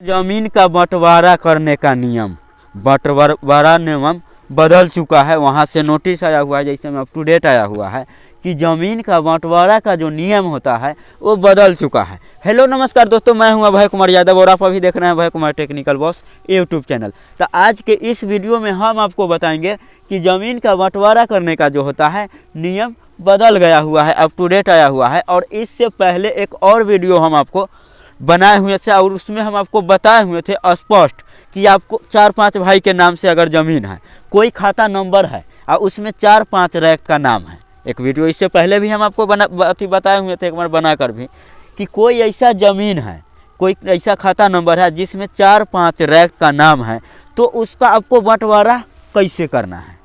जमीन का बंटवारा करने का नियम बंटवारा नियम बदल चुका है। वहाँ से नोटिस आया हुआ है, जैसे में अप टू डेट आया हुआ है कि ज़मीन का बंटवारा का जो नियम होता है वो बदल चुका है। हेलो नमस्कार दोस्तों, मैं हूं अभय कुमार यादव और आप अभी देख रहे हैं Abhay Kumar technical boss YouTube channel. तो आज के इस वीडियो में हम आपको बताएंगे कि ज़मीन का बंटवारा करने का जो होता है नियम बदल गया हुआ है, अप टू डेट आया हुआ है। और इससे पहले एक और वीडियो हम आपको बनाए हुए थे और उसमें हम आपको बताए हुए थे स्पष्ट कि आपको 4-5 भाई के नाम से अगर ज़मीन है, कोई खाता नंबर है और उसमें 4-5 रैक का नाम है। एक वीडियो इससे पहले भी हम आपको बताए हुए थे एक बार बनाकर भी कि कोई ऐसा ज़मीन है, कोई ऐसा खाता नंबर है जिसमें 4-5 रैक का नाम है, तो उसका आपको बंटवारा कैसे करना है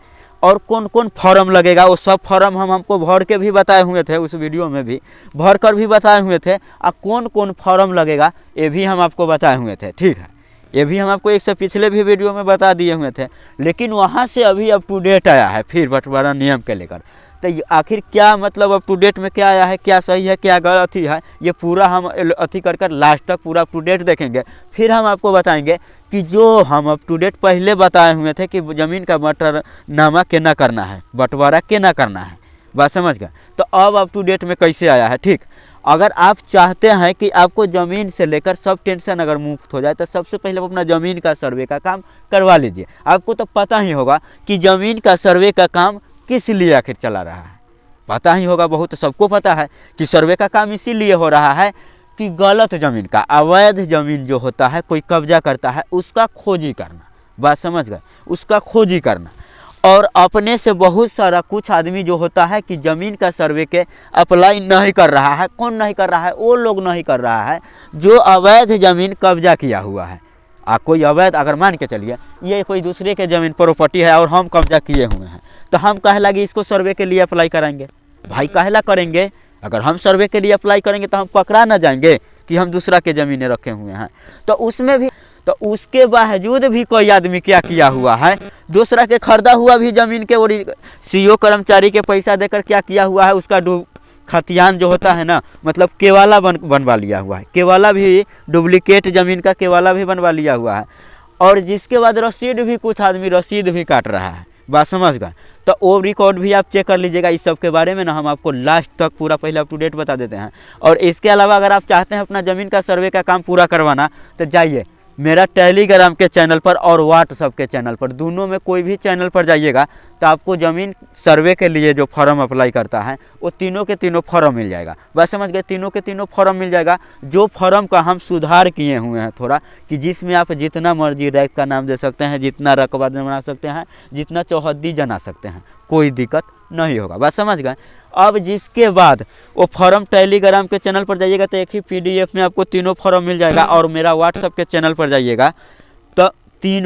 और कौन कौन फॉर्म लगेगा, वो सब फॉर्म हम आपको भर के भी बताए हुए थे, उस वीडियो में भी भर कर भी बताए हुए थे। और कौन कौन फॉर्म लगेगा ये भी हम आपको बताए हुए थे। ठीक है, ये भी हम आपको एक से पिछले भी वीडियो में बता दिए हुए थे, लेकिन वहाँ से अभी अप टू डेट आया है फिर बंटवारा नियम के लेकर। तो आखिर क्या मतलब अप टू डेट में क्या आया है, क्या सही है क्या गलत ही है, ये पूरा हम अथी कर लास्ट तक पूरा अप टू डेट देखेंगे। फिर हम आपको बताएंगे कि जो हम अप टू डेट पहले बताए हुए थे कि ज़मीन का बंटनामा केना करना है, बंटवारा केना करना है, बात समझ गए। तो अब अप टू डेट में कैसे आया है। ठीक, अगर आप चाहते हैं कि आपको ज़मीन से लेकर सब टेंशन अगर मुक्त हो जाए तो सबसे पहले आप अपना ज़मीन का सर्वे का काम करवा लीजिए। आपको तो पता ही होगा कि ज़मीन का सर्वे का काम किस लिए आखिर चला रहा है, पता ही होगा, बहुत सबको पता है कि सर्वे का काम इसीलिए हो रहा है कि गलत ज़मीन का, अवैध ज़मीन जो होता है, कोई कब्जा करता है उसका खोजी करना, बात समझ गए, उसका खोजी करना। और अपने से बहुत सारा कुछ आदमी जो होता है कि ज़मीन का सर्वे के अप्लाई नहीं कर रहा है। कौन नहीं कर रहा है? वो लोग नहीं कर रहा है जो अवैध ज़मीन कब्जा किया हुआ है। कोई अवैध, अगर मान के चलिए ये कोई दूसरे के ज़मीन प्रॉपर्टी है और हम कब्जा किए हुए हैं, तो हम काहे लगे इसको सर्वे के लिए अप्लाई करेंगे? भाई काहे करेंगे? अगर हम सर्वे के लिए अप्लाई करेंगे तो हम पकड़ा ना जाएंगे कि हम दूसरा के ज़मीनें रखे हुए हैं। तो उसमें भी, तो उसके बावजूद भी कोई आदमी क्या किया हुआ है, दूसरा के खरीदा हुआ भी ज़मीन के और सीओ कर्मचारी के पैसा देकर क्या किया हुआ है, उसका खतियान जो होता है ना, मतलब केवाला बनवा लिया हुआ है। केवाला भी, डुप्लीकेट ज़मीन का केवाला भी बनवा लिया हुआ है। और जिसके बाद रसीद भी, कुछ आदमी रसीद भी काट रहा है, बात समझ गए। तो वो रिकॉर्ड भी आप चेक कर लीजिएगा। इस सब के बारे में ना हम आपको लास्ट तक पूरा पहले अप टू डेट बता देते हैं। और इसके अलावा अगर आप चाहते हैं अपना ज़मीन का सर्वे का काम पूरा करवाना, तो जाइए मेरा टेलीग्राम के चैनल पर और व्हाट्सएप के चैनल पर, दोनों में कोई भी चैनल पर जाइएगा तो आपको ज़मीन सर्वे के लिए जो फॉर्म अप्लाई करता है वो तीनों के तीनों फॉर्म मिल जाएगा, बस समझ गए, तीनों के तीनों फॉर्म मिल जाएगा। जो फॉर्म का हम सुधार किए हुए हैं थोड़ा, कि जिसमें आप जितना मर्जी रैक का नाम दे सकते हैं, जितना रकबा बना सकते हैं, जितना चौहद्दी जना सकते हैं, कोई दिक्कत नहीं होगा, बस समझ गए। अब जिसके बाद वो फॉर्म टेलीग्राम के चैनल पर जाइएगा तो एक ही PDF में आपको तीनों फॉर्म मिल जाएगा। और मेरा व्हाट्सएप के चैनल पर जाइएगा तो 3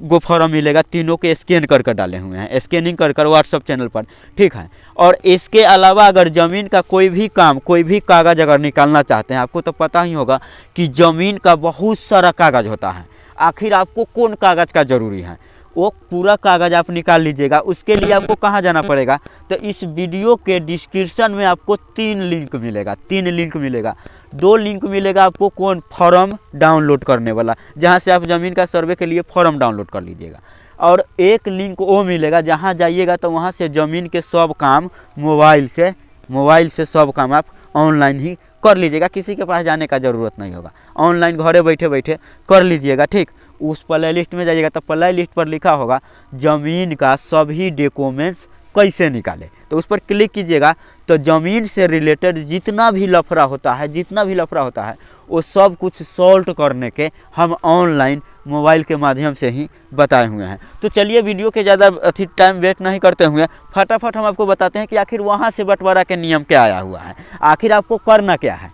गो फॉर्म मिलेगा, तीनों के स्कैन कर डाले हुए हैं, स्कैनिंग कर व्हाट्सएप चैनल पर। ठीक है, और इसके अलावा अगर ज़मीन का कोई भी काम, कोई भी कागज़ अगर निकालना चाहते हैं, आपको तो पता ही होगा कि ज़मीन का बहुत सारा कागज़ होता है। आखिर आपको कौन कागज़ का ज़रूरी है, वो पूरा कागज़ आप निकाल लीजिएगा। उसके लिए आपको कहाँ जाना पड़ेगा, तो इस वीडियो के डिस्क्रिप्शन में आपको 3 लिंक मिलेगा, 3 लिंक मिलेगा। 2 लिंक मिलेगा आपको कौन, फॉर्म डाउनलोड करने वाला, जहाँ से आप ज़मीन का सर्वे के लिए फॉर्म डाउनलोड कर लीजिएगा। और एक लिंक वो मिलेगा जहाँ जाइएगा तो वहाँ से ज़मीन के सब काम मोबाइल से सब काम आप ऑनलाइन ही कर लीजिएगा, किसी के पास जाने का ज़रूरत नहीं होगा, ऑनलाइन घरे बैठे बैठे कर लीजिएगा। ठीक, उस प्ले लिस्ट में जाइएगा तो प्ले लिस्ट पर लिखा होगा ज़मीन का सभी डॉक्यूमेंट्स कैसे निकाले, तो उस पर क्लिक कीजिएगा। तो ज़मीन से रिलेटेड जितना भी लफड़ा होता है वो सब कुछ सॉल्व करने के हम ऑनलाइन मोबाइल के माध्यम से ही बताए हुए हैं। तो चलिए वीडियो के ज़्यादा टाइम वेस्ट नहीं करते हुए फटाफट हम आपको बताते हैं कि आखिर वहाँ से बंटवारा के नियम क्या आया हुआ है, आखिर आपको करना क्या है।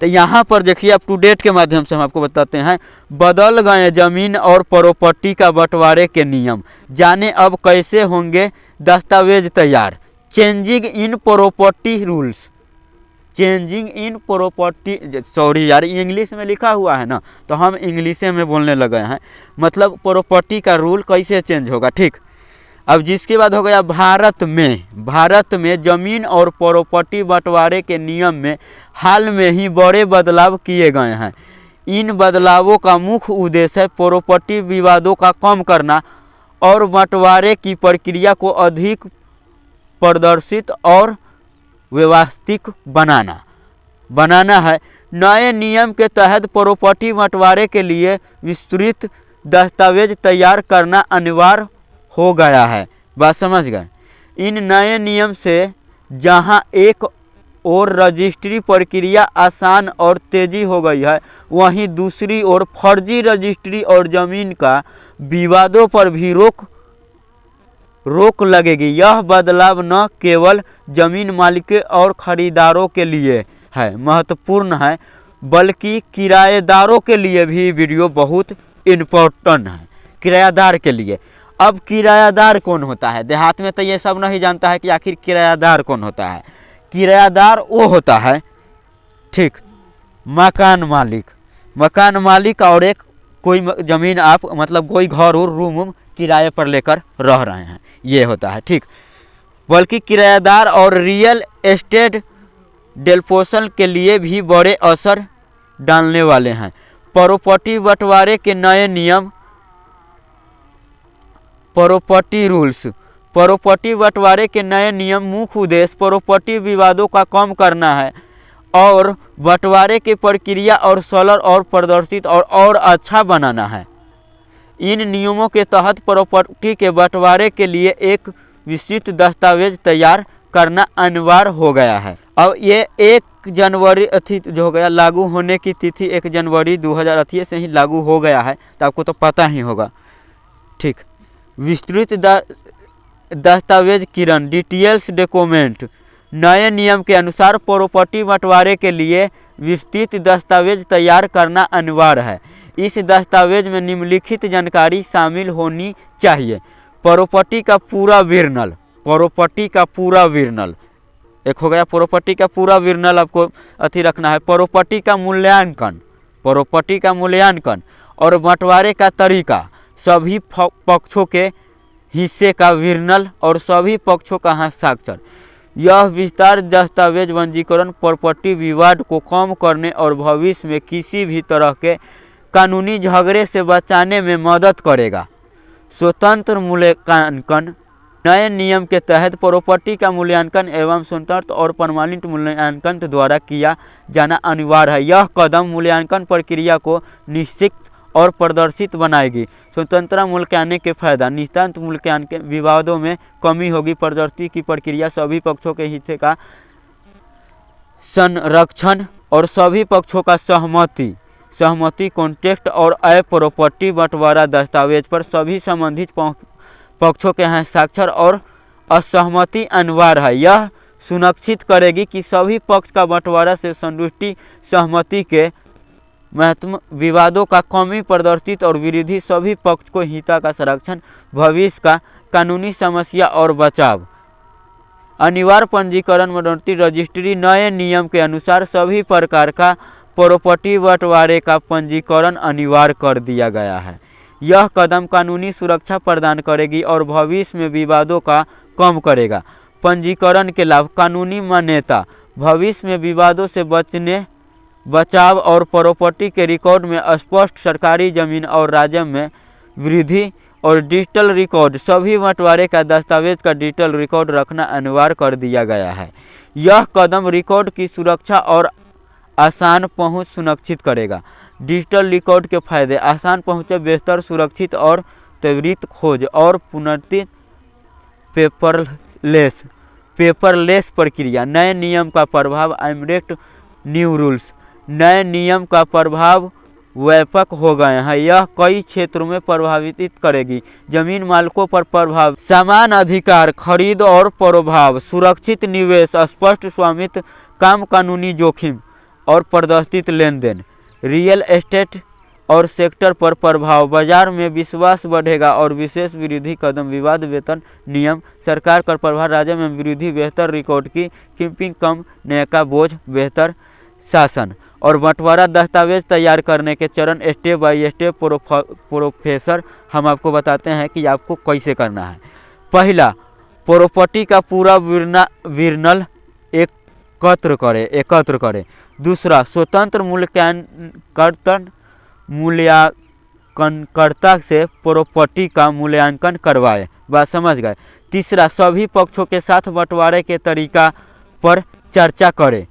तो यहाँ पर देखिए अप टू डेट के माध्यम से हम आपको बताते हैं, बदल गए ज़मीन और प्रॉपर्टी का बंटवारे के नियम, जाने अब कैसे होंगे दस्तावेज तैयार। Changing in property rules, changing in property, sorry यार इंग्लिश में लिखा हुआ है ना, तो हम इंग्लिश में बोलने लगे हैं। मतलब प्रॉपर्टी का रूल कैसे चेंज होगा। ठीक, अब जिसके बाद हो गया भारत में ज़मीन और प्रॉपर्टी बंटवारे के नियम में हाल में ही बड़े बदलाव किए गए हैं। इन बदलावों का मुख्य उद्देश्य है प्रॉपर्टी विवादों का कम करना और बंटवारे की प्रक्रिया को अधिक पारदर्शी और व्यवस्थित बनाना है। नए नियम के तहत प्रॉपर्टी बंटवारे के लिए विस्तृत दस्तावेज तैयार करना अनिवार्य हो गया है। बात समझ गए। इन नए नियम से जहां एक और रजिस्ट्री प्रक्रिया आसान और तेजी हो गई है, वहीं दूसरी ओर फर्जी रजिस्ट्री और जमीन का विवादों पर भी रोक लगेगी। यह बदलाव न केवल जमीन मालिकों और खरीदारों के लिए है महत्वपूर्ण है, बल्कि किराएदारों के लिए भी वीडियो बहुत इम्पोर्टेंट है। किराएदार के लिए, अब किराएदार कौन होता है? देहात में तो ये सब नहीं जानता है कि आखिर किराएदार कौन होता है। किराएदार वो होता है, ठीक, मकान मालिक और एक कोई ज़मीन आप मतलब कोई घर और रूम किराए पर लेकर रह रहे हैं, ये होता है, ठीक। बल्कि किराएदार और रियल एस्टेट डेवलपर्स के लिए भी बड़े असर डालने वाले हैं। प्रॉपर्टी बंटवारे के नए नियम, प्रॉपर्टी रूल्स। प्रॉपर्टी बंटवारे के नए नियम मुख्य उद्देश्य प्रॉपर्टी विवादों का कम करना है और बंटवारे की प्रक्रिया और सरल और पारदर्शी और अच्छा बनाना है। इन नियमों के तहत प्रॉपर्टी के बंटवारे के लिए एक विस्तृत दस्तावेज तैयार करना अनिवार्य हो गया है। अब ये 1 जनवरी जो हो गया, लागू होने की तिथि 1 जनवरी 2018 से ही लागू हो गया है, तो आपको तो पता ही होगा, ठीक। विस्तृत दस्तावेज किरण, डिटेल्स डॉक्यूमेंट। नए नियम के अनुसार प्रॉपर्टी बंटवारे के लिए विस्तृत दस्तावेज तैयार करना अनिवार्य है। इस दस्तावेज में निम्नलिखित जानकारी शामिल होनी चाहिए। प्रॉपर्टी का पूरा वर्णन, एक हो गया प्रॉपर्टी का पूरा वर्णन, आपको अति रखना है। प्रॉपर्टी का मूल्यांकन और बंटवारे का तरीका, सभी पक्षों के हिस्से का वर्णन और सभी पक्षों का हस्ताक्षर। यह विस्तार दस्तावेज पंजीकरण प्रॉपर्टी विवाद को कम करने और भविष्य में किसी भी तरह के कानूनी झगड़े से बचाने में मदद करेगा। स्वतंत्र मूल्यांकन। नए नियम के तहत प्रॉपर्टी का मूल्यांकन एवं स्वतंत्र और प्रमाणित मूल्यांकन द्वारा किया जाना अनिवार्य है। यह कदम मूल्यांकन प्रक्रिया को निश्चित और प्रदर्शित बनाएगी। स्वतंत्र मूल्यांकन के फायदा, निष्पक्ष मूल्यांकन विवादों में कमी होगी। प्रदर्शित की प्रक्रिया सभी पक्षों के हित का संरक्षण और सभी पक्षों का सहमति कॉन्ट्रैक्ट और प्रॉपर्टी बंटवारा दस्तावेज पर सभी संबंधित पक्षों के हस्ताक्षर और असहमति अनिवार्य है। यह सुनिश्चित करेगी कि सभी पक्ष का बंटवारा से संतुष्टि, सहमति के महत्व, विवादों का कमी प्रदर्शित और विरोधी सभी पक्ष को हित का संरक्षण, भविष्य का कानूनी समस्या और बचाव। अनिवार्य पंजीकरण मदती रजिस्ट्री। नए नियम के अनुसार सभी प्रकार का प्रॉपर्टी बंटवारे का पंजीकरण अनिवार्य कर दिया गया है। यह कदम कानूनी सुरक्षा प्रदान करेगी और भविष्य में विवादों का कम करेगा। पंजीकरण के लाभ, कानूनी मान्यता, भविष्य में विवादों से बचाव और प्रॉपर्टी के रिकॉर्ड में स्पष्ट, सरकारी जमीन और राजस्व में वृद्धि और डिजिटल रिकॉर्ड। सभी बंटवारे का दस्तावेज का डिजिटल रिकॉर्ड रखना अनिवार्य कर दिया गया है। यह कदम रिकॉर्ड की सुरक्षा और आसान पहुंच सुनिश्चित करेगा। डिजिटल रिकॉर्ड के फायदे, आसान पहुँच, बेहतर सुरक्षित और त्वरित खोज और पुनर्ति पेपरलेस प्रक्रिया। नए नियम का प्रभाव, इमीडिएट न्यू रूल्स। नए नियम का प्रभाव व्यापक हो गए हैं। यह कई क्षेत्रों में प्रभावित करेगी। जमीन मालिकों पर प्रभाव, समान अधिकार, खरीद और प्रभाव, सुरक्षित निवेश, स्पष्ट स्वामित्व, कम कानूनी जोखिम और प्रदर्शित लेन देन। रियल एस्टेट और सेक्टर पर प्रभाव, बाजार में विश्वास बढ़ेगा और विशेष विरोधी कदम, विवाद वेतन नियम, सरकार का प्रभाव, राज्य में विरोधी, बेहतर रिकॉर्ड की कीपिंग, कम नैका बोझ, बेहतर शासन। और बंटवारा दस्तावेज तैयार करने के चरण, स्टेप बाय स्टेप प्रोफेसर हम आपको बताते हैं कि आपको कैसे करना है। पहला, प्रॉपर्टी का पूरा वर्णन एकत्र करें। दूसरा, स्वतंत्र मूल्यांकन मूल्यांकनकर्ता से प्रॉपर्टी का मूल्यांकन करवाए। बात समझ गए। तीसरा, सभी पक्षों के साथ बंटवारे के तरीका पर चर्चा करें।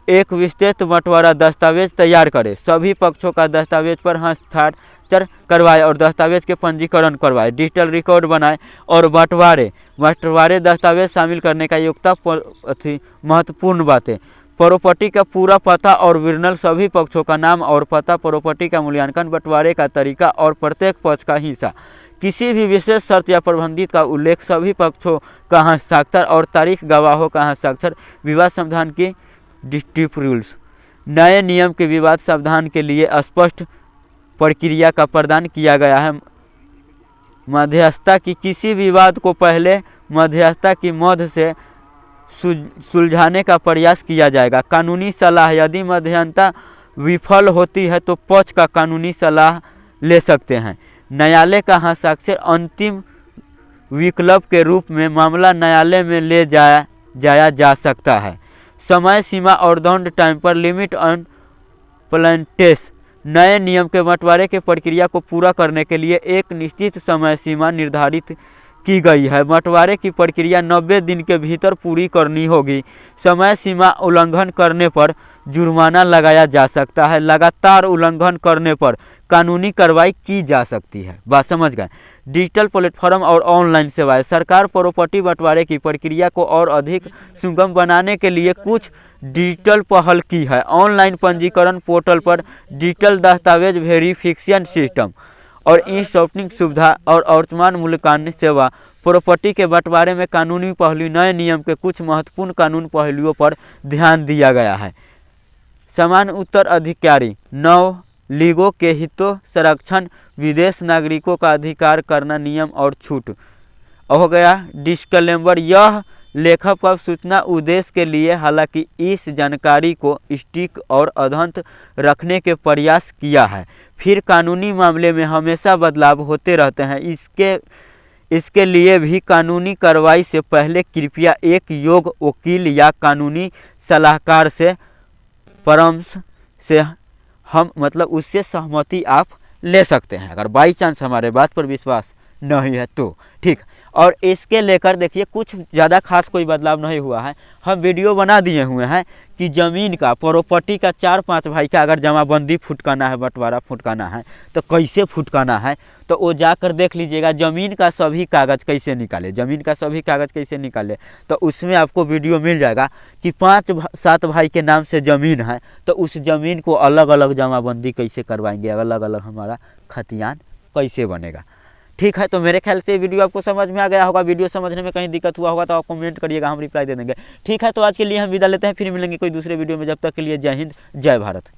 एक विस्तृत बंटवारा दस्तावेज तैयार करें। सभी पक्षों का दस्तावेज पर हस्ताक्षर करवाए और दस्तावेज के पंजीकरण करवाए। डिजिटल रिकॉर्ड बनाए और बंटवारे दस्तावेज शामिल करने का योग्यता महत्वपूर्ण बातें। प्रॉपर्टी का पूरा पता और विवरण, सभी पक्षों का नाम और पता, प्रॉपर्टी का मूल्यांकन, बंटवारे का तरीका और प्रत्येक पक्ष का हिस्सा। किसी भी विशेष शर्त या प्रतिबंध का उल्लेख, सभी पक्षों का हस्ताक्षर और तारीख, गवाहों का हस्ताक्षर। विवाद समाधान की डिस्प्यूट रूल्स। नए नियम के विवाद समाधान के लिए स्पष्ट प्रक्रिया का प्रदान किया गया है। मध्यस्थता की किसी विवाद को पहले मध्यस्थता की मदद से सुलझाने का प्रयास किया जाएगा। कानूनी सलाह, यदि मध्यस्थता विफल होती है तो पक्ष का कानूनी सलाह ले सकते हैं। न्यायालय का हस्ताक्षर अंतिम विकल्प के रूप में मामला न्यायालय में ले जाया जा सकता है। समय सीमा और दंड, टाइम पर लिमिट एंड पेनल्टीज। नए नियम के बंटवारे के प्रक्रिया को पूरा करने के लिए एक निश्चित समय सीमा निर्धारित की गई है। बंटवारे की प्रक्रिया 90 दिन के भीतर पूरी करनी होगी। समय सीमा उल्लंघन करने पर जुर्माना लगाया जा सकता है। लगातार उल्लंघन करने पर कानूनी कार्रवाई की जा सकती है। बात समझ गए। डिजिटल प्लेटफॉर्म और ऑनलाइन सेवाएं। सरकार प्रॉपर्टी बंटवारे की प्रक्रिया को और अधिक सुगम बनाने के लिए कुछ डिजिटल पहल की है। ऑनलाइन पंजीकरण पोर्टल पर डिजिटल दस्तावेज वेरिफिकेशन सिस्टम और ई शॉपिंग सुविधा और वर्तमान मूल्यांकन सेवा। प्रॉपर्टी के बंटवारे में कानूनी पहलू। नए नियम के कुछ महत्वपूर्ण कानूनी पहलुओं पर ध्यान दिया गया है। समान उत्तराधिकारी, नवलिगों के हितों संरक्षण, विदेश नागरिकों का अधिकार करना, नियम और छूट। हो गया डिस्क्लेमर, यह लेखक पर सूचना उद्देश्य के लिए, हालांकि इस जानकारी को सटीक और अद्यतन रखने के प्रयास किया है। फिर कानूनी मामले में हमेशा बदलाव होते रहते हैं। इसके लिए भी कानूनी कार्रवाई से पहले कृपया एक योग्य वकील या कानूनी सलाहकार से परामर्श से उससे सहमति आप ले सकते हैं, अगर बाई चांस हमारे बात पर विश्वास नहीं है तो। ठीक। और इसके लेकर देखिए कुछ ज़्यादा खास कोई बदलाव नहीं हुआ है। हम वीडियो बना दिए हुए हैं कि ज़मीन का, प्रॉपर्टी का 4-5 भाई का अगर जमाबंदी फुटकाना है, बंटवारा फुटकाना है तो कैसे फुटकाना है, तो वो जाकर देख लीजिएगा। ज़मीन का सभी कागज़ कैसे निकाले, ज़मीन का सभी कागज़ कैसे निकाले, तो उसमें आपको वीडियो मिल जाएगा कि 5-7 भाई के नाम से ज़मीन है तो उस ज़मीन को अलग अलग जमाबंदी कैसे करवाएंगे, अलग अलग हमारा खतियान कैसे बनेगा। ठीक है, तो मेरे ख्याल से वीडियो आपको समझ में आ गया होगा। वीडियो समझने में कहीं दिक्कत हुआ होगा तो आप कमेंट करिएगा, हम रिप्लाई दे देंगे। ठीक है, तो आज के लिए हम विदा लेते हैं, फिर मिलेंगे कोई दूसरे वीडियो में। जब तक के लिए जय हिंद, जय भारत।